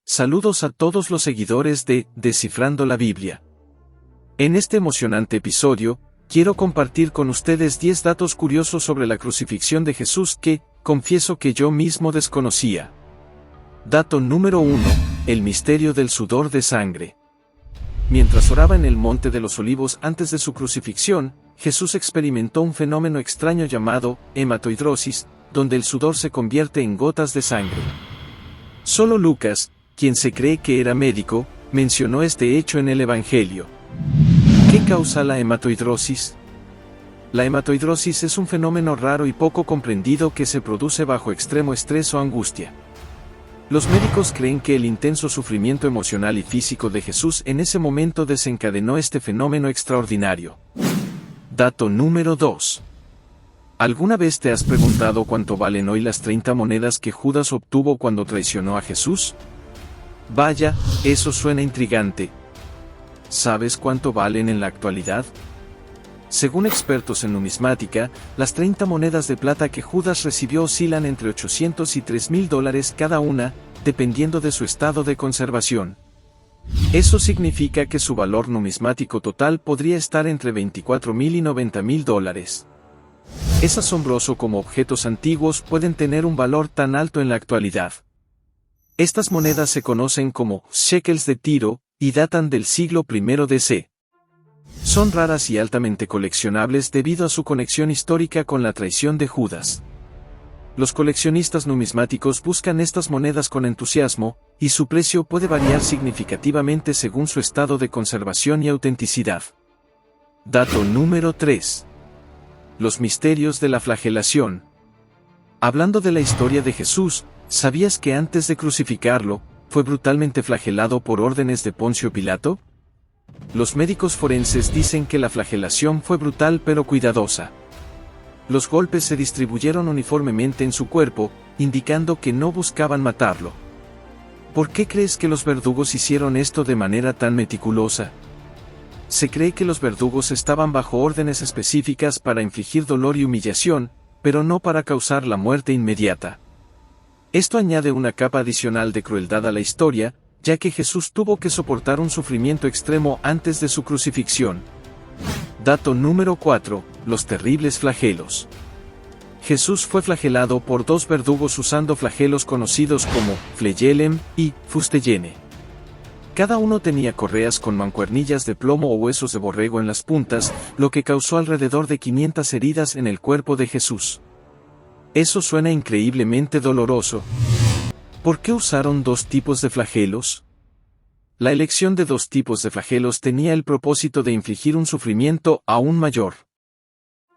Saludos a todos los seguidores de Descifrando la Biblia. En este emocionante episodio, quiero compartir con ustedes 10 datos curiosos sobre la crucifixión de Jesús que, confieso que yo mismo desconocía. Dato número 1, el misterio del sudor de sangre. Mientras oraba en el Monte de los Olivos antes de su crucifixión, Jesús experimentó un fenómeno extraño llamado hematoidrosis, donde el sudor se convierte en gotas de sangre. Solo Lucas, quien se cree que era médico, mencionó este hecho en el Evangelio. ¿Qué causa la hematoidrosis? La hematoidrosis es un fenómeno raro y poco comprendido que se produce bajo extremo estrés o angustia. Los médicos creen que el intenso sufrimiento emocional y físico de Jesús en ese momento desencadenó este fenómeno extraordinario. Dato número 2. ¿Alguna vez te has preguntado cuánto valen hoy las 30 monedas que Judas obtuvo cuando traicionó a Jesús? Vaya, eso suena intrigante. ¿Sabes cuánto valen en la actualidad? Según expertos en numismática, las 30 monedas de plata que Judas recibió oscilan entre $800 y $3,000 cada una, dependiendo de su estado de conservación. Eso significa que su valor numismático total podría estar entre $24,000 y $90,000. Es asombroso cómo objetos antiguos pueden tener un valor tan alto en la actualidad. Estas monedas se conocen como shekels de Tiro, y datan del siglo I d.C. Son raras y altamente coleccionables debido a su conexión histórica con la traición de Judas. Los coleccionistas numismáticos buscan estas monedas con entusiasmo, y su precio puede variar significativamente según su estado de conservación y autenticidad. Dato número 3. Los misterios de la flagelación. Hablando de la historia de Jesús, ¿sabías que antes de crucificarlo, fue brutalmente flagelado por órdenes de Poncio Pilato? Los médicos forenses dicen que la flagelación fue brutal pero cuidadosa. Los golpes se distribuyeron uniformemente en su cuerpo, indicando que no buscaban matarlo. ¿Por qué crees que los verdugos hicieron esto de manera tan meticulosa? Se cree que los verdugos estaban bajo órdenes específicas para infligir dolor y humillación, pero no para causar la muerte inmediata. Esto añade una capa adicional de crueldad a la historia, ya que Jesús tuvo que soportar un sufrimiento extremo antes de su crucifixión. Dato número 4, los terribles flagelos. Jesús fue flagelado por 2 verdugos usando flagelos conocidos como flagellum y fustellene. Cada uno tenía correas con mancuernillas de plomo o huesos de borrego en las puntas, lo que causó alrededor de 500 heridas en el cuerpo de Jesús. Eso suena increíblemente doloroso. ¿Por qué usaron 2 tipos de flagelos? La elección de 2 tipos de flagelos tenía el propósito de infligir un sufrimiento aún mayor.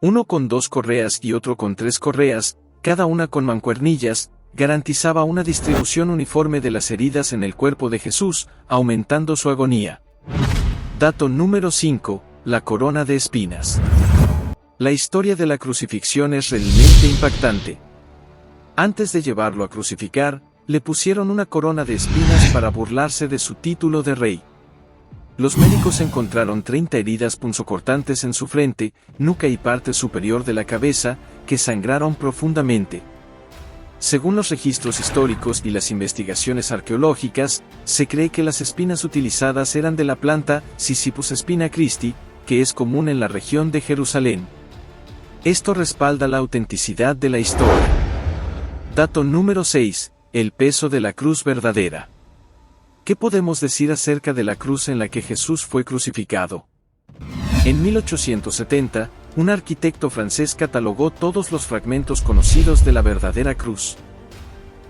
Uno con 2 correas y otro con 3 correas, cada una con mancuernillas, garantizaba una distribución uniforme de las heridas en el cuerpo de Jesús, aumentando su agonía. Dato número 5, la corona de espinas. La historia de la crucifixión es realmente impactante. Antes de llevarlo a crucificar, le pusieron una corona de espinas para burlarse de su título de rey. Los médicos encontraron 30 heridas punzocortantes en su frente, nuca y parte superior de la cabeza, que sangraron profundamente. Según los registros históricos y las investigaciones arqueológicas, se cree que las espinas utilizadas eran de la planta Sicyphus spina Christi, que es común en la región de Jerusalén. Esto respalda la autenticidad de la historia. Dato número 6. El peso de la cruz verdadera. ¿Qué podemos decir acerca de la cruz en la que Jesús fue crucificado? En 1870, un arquitecto francés catalogó todos los fragmentos conocidos de la verdadera cruz.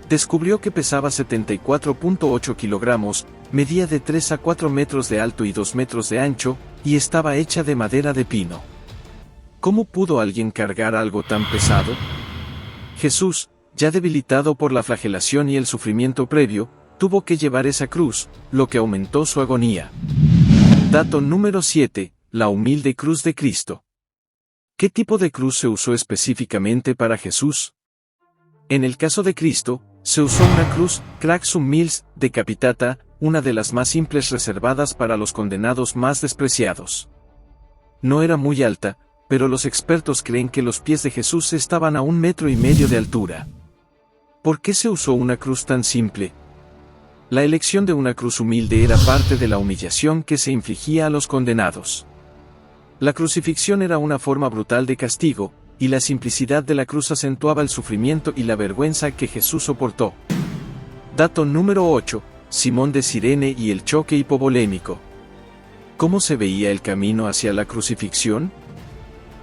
Descubrió que pesaba 74.8 kilogramos, medía de 3 a 4 metros de alto y 2 metros de ancho, y estaba hecha de madera de pino. ¿Cómo pudo alguien cargar algo tan pesado? Jesús, ya debilitado por la flagelación y el sufrimiento previo, tuvo que llevar esa cruz, lo que aumentó su agonía. Dato número 7, la humilde cruz de Cristo. ¿Qué tipo de cruz se usó específicamente para Jesús? En el caso de Cristo, se usó una cruz Craxum Mills decapitata, una de las más simples reservadas para los condenados más despreciados. No era muy alta, pero los expertos creen que los pies de Jesús estaban a 1,5 metros de altura. ¿Por qué se usó una cruz tan simple? La elección de una cruz humilde era parte de la humillación que se infligía a los condenados. La crucifixión era una forma brutal de castigo, y la simplicidad de la cruz acentuaba el sufrimiento y la vergüenza que Jesús soportó. Dato número 8. Simón de Cirene y el choque hipovolémico. ¿Cómo se veía el camino hacia la crucifixión?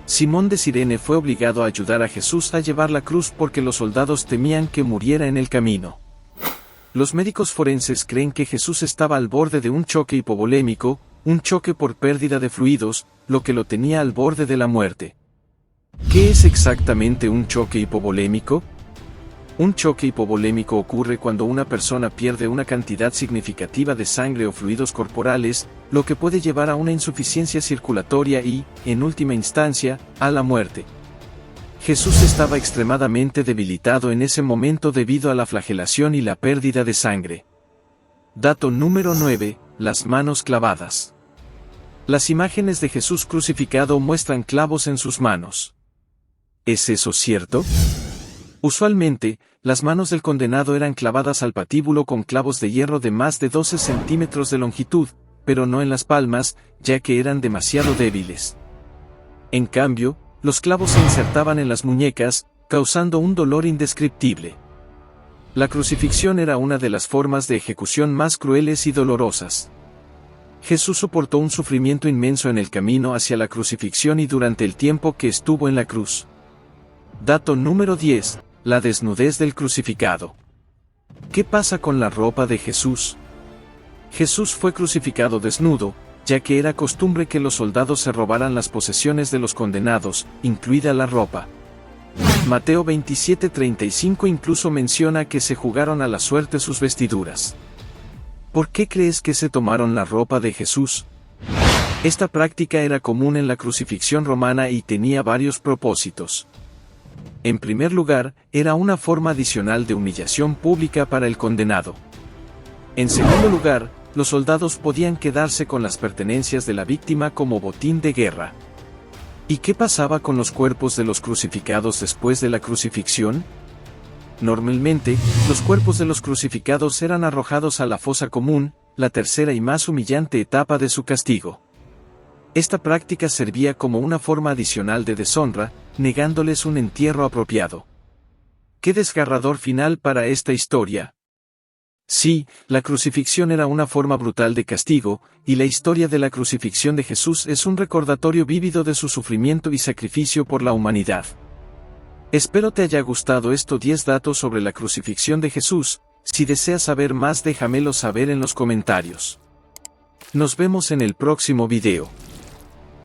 Simón de Cirene fue obligado a ayudar a Jesús a llevar la cruz porque los soldados temían que muriera en el camino. Los médicos forenses creen que Jesús estaba al borde de un choque hipovolémico, un choque por pérdida de fluidos, lo que lo tenía al borde de la muerte. ¿Qué es exactamente un choque hipovolémico? Un choque hipovolémico ocurre cuando una persona pierde una cantidad significativa de sangre o fluidos corporales, lo que puede llevar a una insuficiencia circulatoria y, en última instancia, a la muerte. Jesús estaba extremadamente debilitado en ese momento debido a la flagelación y la pérdida de sangre. Dato número 9. Las manos clavadas. Las imágenes de Jesús crucificado muestran clavos en sus manos. ¿Es eso cierto? Usualmente, las manos del condenado eran clavadas al patíbulo con clavos de hierro de más de 12 centímetros de longitud, pero no en las palmas, ya que eran demasiado débiles. En cambio, los clavos se insertaban en las muñecas, causando un dolor indescriptible. La crucifixión era una de las formas de ejecución más crueles y dolorosas. Jesús soportó un sufrimiento inmenso en el camino hacia la crucifixión y durante el tiempo que estuvo en la cruz. Dato número 10. La desnudez del crucificado. ¿Qué pasa con la ropa de Jesús? Jesús fue crucificado desnudo, ya que era costumbre que los soldados se robaran las posesiones de los condenados, incluida la ropa. Mateo 27:35 incluso menciona que se jugaron a la suerte sus vestiduras. ¿Por qué crees que se tomaron la ropa de Jesús? Esta práctica era común en la crucifixión romana y tenía varios propósitos. En primer lugar, era una forma adicional de humillación pública para el condenado. En segundo lugar, los soldados podían quedarse con las pertenencias de la víctima como botín de guerra. ¿Y qué pasaba con los cuerpos de los crucificados después de la crucifixión? Normalmente, los cuerpos de los crucificados eran arrojados a la fosa común, la tercera y más humillante etapa de su castigo. Esta práctica servía como una forma adicional de deshonra, negándoles un entierro apropiado. ¡Qué desgarrador final para esta historia! Sí, la crucifixión era una forma brutal de castigo, y la historia de la crucifixión de Jesús es un recordatorio vívido de su sufrimiento y sacrificio por la humanidad. Espero te haya gustado estos 10 datos sobre la crucifixión de Jesús. Si deseas saber más, déjamelo saber en los comentarios. Nos vemos en el próximo video.